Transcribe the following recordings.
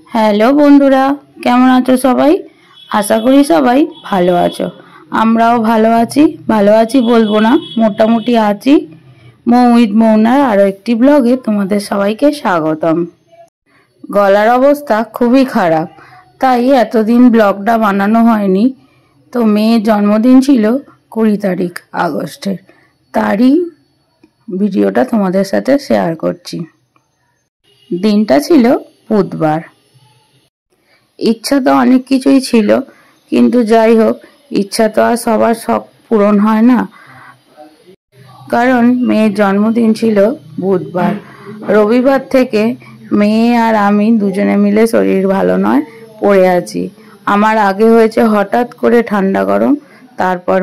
Hello বন্ধুরা, কেমন আছো সবাই? আশা করি সবাই ভালো আছো। আমরাও ভালো আছি বলবো না, মোটামুটি আছি। মৌ উইথ মৌনার আরও একটি ব্লগে তোমাদের সবাইকে স্বাগতম। গলার অবস্থা খুবই খারাপ, তাই এতদিন ব্লগটা বানানো হয়নি। তো মেয়ের জন্মদিন ছিল 20 তারিখ আগস্টের, তারই ভিডিওটা তোমাদের সাথে শেয়ার করছি। দিনটা ছিল বুধবার। ইচ্ছা তো অনেক কিছুই ছিল, কিন্তু যাই হোক, ইচ্ছা তো আর সবার শখ পূরণ হয় না। কারণ মেয়ের জন্মদিন ছিল বুধবার। রবিবার থেকে মেয়ে আর আমি দুজনে মিলে শরীর ভালো নয় পড়ে আছি। আমার আগে হয়েছে হঠাৎ করে ঠান্ডা গরম, তারপর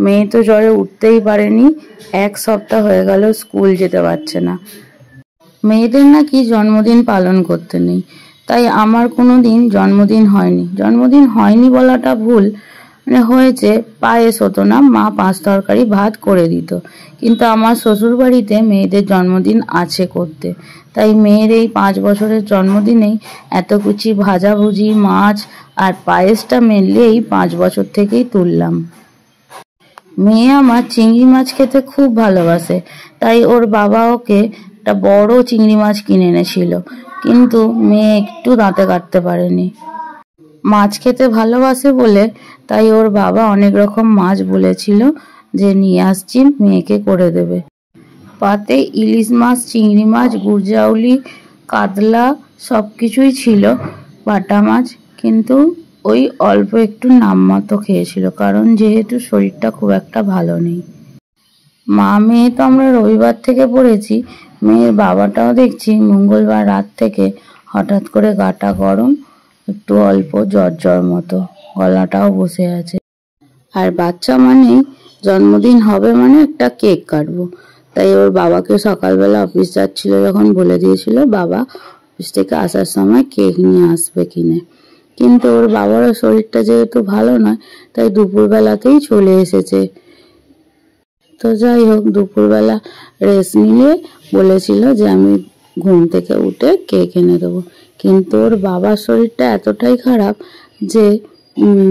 মেয়ে তো জ্বরে উঠতেই পারেনি। 1 সপ্তাহ হয়ে গেল স্কুল যেতে পারছে না। মেয়েদের নাকি জন্মদিন পালন করতে নেই, তাই আমার কোনো দিন জন্মদিন হয়নি বলাটা ভুল। হয়েছে, পায়েস হতো না, মা 5 তরকারি ভাত করে দিত। কিন্তু আমার শ্বশুর বাড়িতে মেয়েদের জন্মদিন আছে করতে, তাই মেয়ের এই 5 বছরের জন্মদিনেই এত কিছু ভাজাভুজি, মাছ আর পায়েসটা মেনলি এই 5 বছর থেকেই তুললাম। মেয়ে আমার চিংড়ি মাছ খেতে খুব ভালোবাসে, তাই ওর বাবা ওকে একটা বড় চিংড়ি মাছ কিনে এনেছিল, কিন্তু মেয়ে একটু দাঁতে কাটতে পারেনি। মাছ খেতে ভালোবাসে বলে তাই ওর বাবা অনেক রকম মাছ বলেছিল যে নিয়ে আসছি, মেয়েকে করে দেবে। পাতে ইলিশ মাছ, চিংড়ি মাছ, গুরজাউলি, কাতলা সব কিছুই ছিল, বাটা মাছ। কিন্তু ওই অল্প একটু নামমাত্র খেয়েছিল, কারণ যেহেতু শরীরটা খুব একটা ভালো নেই। মা মেয়ে তো আমরা রবিবার থেকে পড়েছি, মেয়ের বাবাটাও দেখছি মঙ্গলবার রাত থেকে হঠাৎ করে গাটা গরম, একটু অল্প জ্বর মতো, গলাটাও বসে আছে। আর বাচ্চা মানেই জন্মদিন হবে মানে একটা কেক কাটবো, তাই ওর বাবাকে সকালবেলা অফিস যাচ্ছিল যখন বলে দিয়েছিল বাবা অফিস থেকে আসার সময় কেক নিয়ে আসবে কিনে। কিন্তু ওর বাবারও শরীরটা যেহেতু ভালো নয়, তাই দুপুরবেলাতেই চলে এসেছে। তো যাই হোক, দুপুরবেলা রেস্ট নিয়ে বলেছিল যে আমি ঘুম থেকে উঠে কেক এনে দেবো। কিন্তু ওর বাবার শরীরটা এতটাই খারাপ যে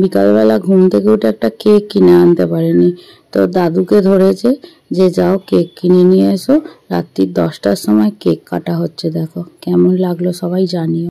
বিকালবেলা ঘুম থেকে উঠে একটা কেক কিনে আনতে পারেনি। তো দাদুকে ধরেছে যে যাও কেক কিনে নিয়ে এসো, রাত্রি 10টার সময় কেক কাটা হচ্ছে। দেখো কেমন লাগলো সবাই জানিও।